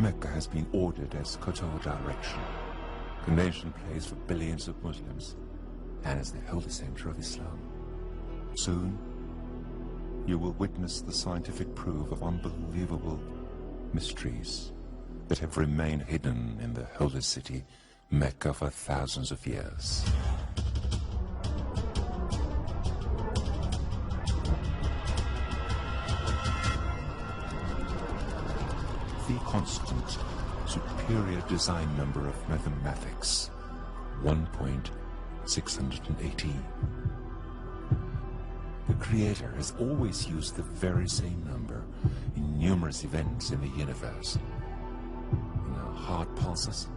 Mecca has been ordered as Qibla direction, convention place for billions of Muslims, and as the holy center of Islam. Soon, you will witness the scientific proof of unbelievable mysteries that have remained hidden in the holy city, Mecca, for thousands of years. The constant, superior design number of mathematics, 1.618. The Creator has always used the very same number in numerous events in the universe. In our heart pulses,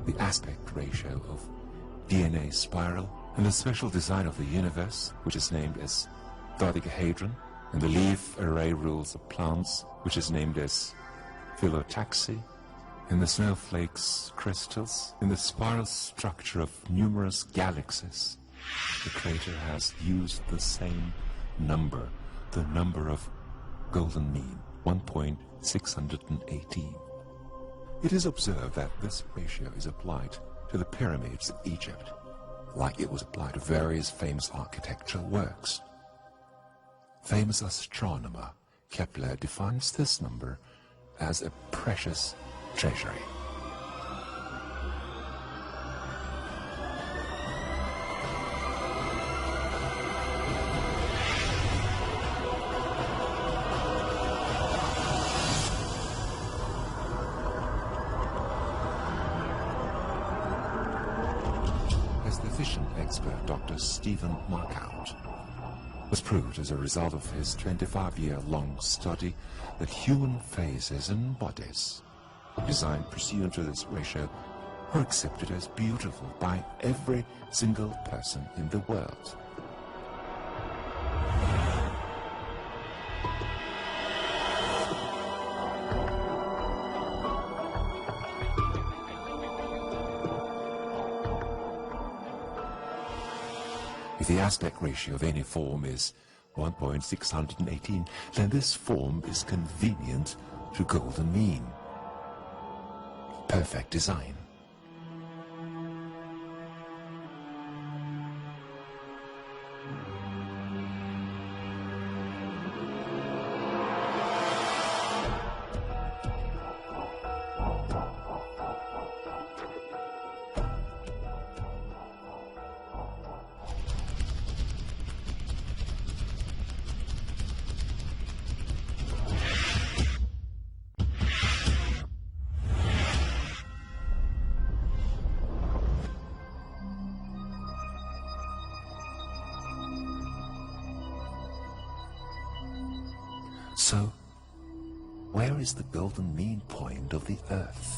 the aspect ratio of DNA spiral, and the special design of the universe, which is named as dodecahedron, and the leaf array rules of plants, which is named as phyllotaxy, in the snowflakes crystals, in the spiral structure of numerous galaxies. The Creator has used the same number, the number of golden mean, 1.618. It is observed that this ratio is applied to the pyramids of Egypt, like it was applied to various famous architectural works. Famous astronomer Kepler defines this number as a precious treasury. As the vision expert Dr. Stephen Markout was proved as a result of his 25-year-long study that human faces and bodies designed pursuant to this ratio are accepted as beautiful by every single person in the world. If the aspect ratio of any form is 1.618, then this form is convenient to golden mean. Perfect design. So, where is the golden mean point of the Earth?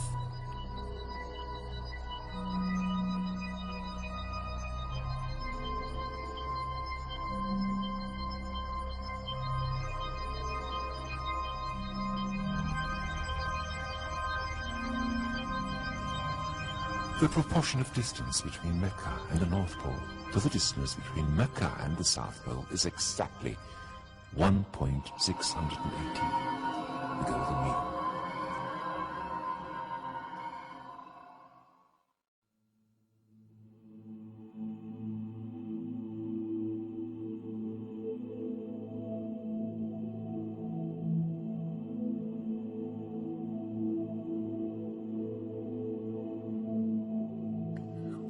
The proportion of distance between Mecca and the North Pole to the distance between Mecca and the South Pole is exactly 1.618, the golden mean.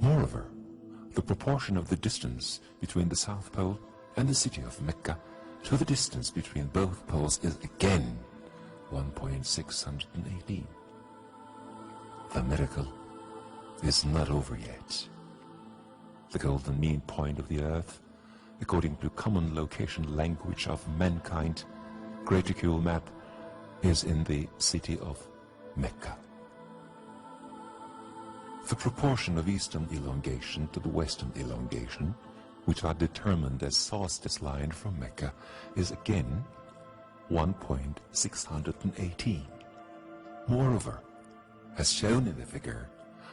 Moreover, the proportion of the distance between the South Pole and the city of Mecca to the distance between both poles is again 1.618. The miracle is not over yet. The golden mean point of the Earth, according to common location language of mankind, Greaticule map, is in the city of Mecca. The proportion of eastern elongation to the western elongation, which are determined as solstice line from Mecca, is again 1.618. Moreover, as shown in the figure,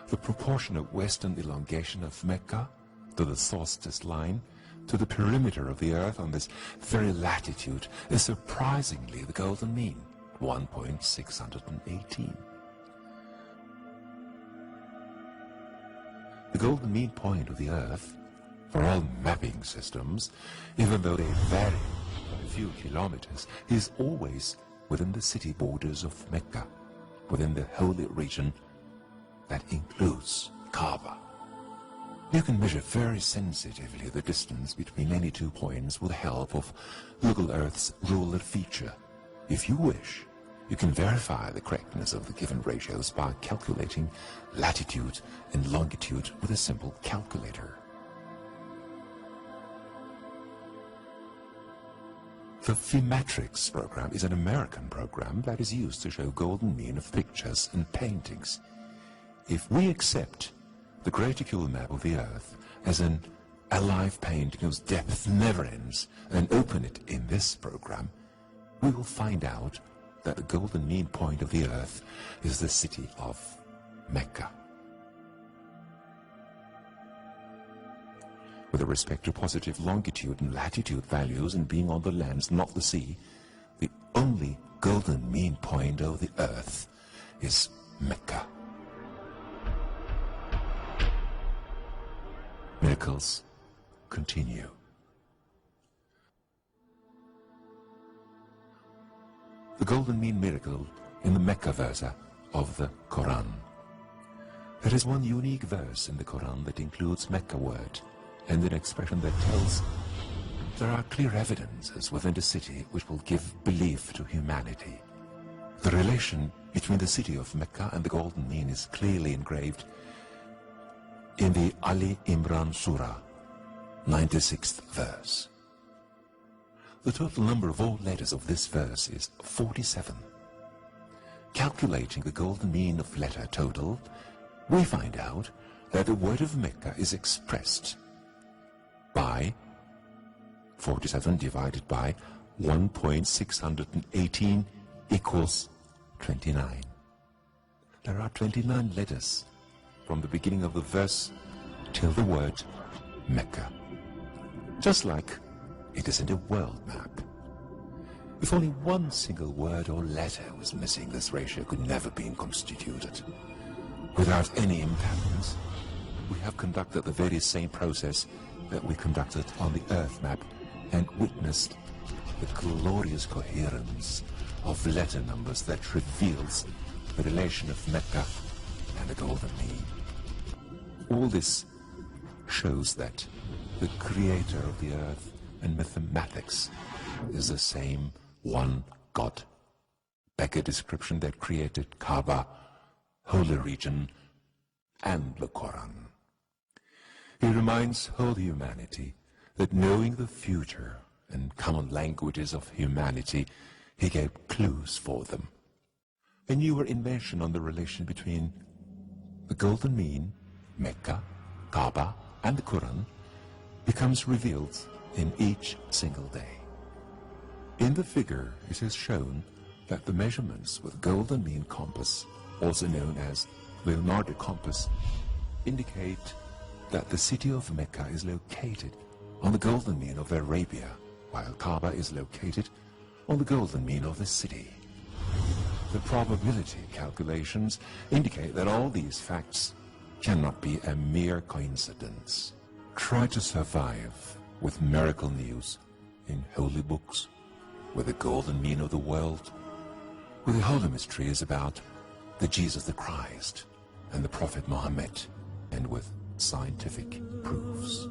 the proportion of western elongation of Mecca to the solstice line to the perimeter of the Earth on this very latitude is surprisingly the golden mean, 1.618. The golden mean point of the Earth, for all mapping systems, even though they vary by a few kilometers, is always within the city borders of Mecca, within the holy region that includes Kaaba. You can measure very sensitively the distance between any 2 points with the help of Google Earth's ruler feature. If you wish, you can verify the correctness of the given ratios by calculating latitude and longitude with a simple calculator. The Thematrix program is an American program that is used to show golden mean of pictures and paintings. If we accept the graticule map of the Earth as an alive painting whose depth never ends and open it in this program, we will find out that the golden mean point of the Earth is the city of Mecca. With respect to positive longitude and latitude values and being on the lands, not the sea, the only golden mean point of the Earth is Mecca. Miracles continue. The golden mean miracle in the Mecca verse of the Quran. There is one unique verse in the Quran that includes Mecca word and an expression that tells there are clear evidences within the city which will give belief to humanity. The relation between the city of Mecca and the golden mean is clearly engraved in the Ali Imran Surah, 96th verse. The total number of all letters of this verse is 47. Calculating the golden mean of letter total, we find out that the word of Mecca is expressed by 47 divided by 1.618 equals 29. There are 29 letters from the beginning of the verse till the word Mecca. Just like it is in a world map. If only one single word or letter was missing, this ratio could never be constituted. Without any imbalance, we have conducted the very same process that we conducted on the Earth map and witnessed the glorious coherence of letter numbers that reveals the relation of Mecca and the golden mean. All this shows that the creator of the Earth and mathematics is the same one God. Back a description that created Kaaba, holy region, and the Quran. He reminds whole humanity that knowing the future and common languages of humanity, he gave clues for them. A newer invention on the relation between the golden mean, Mecca, Kaaba, and the Quran becomes revealed in each single day. In the figure, it is shown that the measurements with golden mean compass, also known as Leonardo compass, indicate that the city of Mecca is located on the golden mean of Arabia, while Kaaba is located on the golden mean of the city. The probability calculations indicate that all these facts cannot be a mere coincidence. Try to survive with miracle news in holy books, with the golden mean of the world, with the holy mysteries about the Jesus the Christ and the Prophet Muhammad, and with scientific proofs.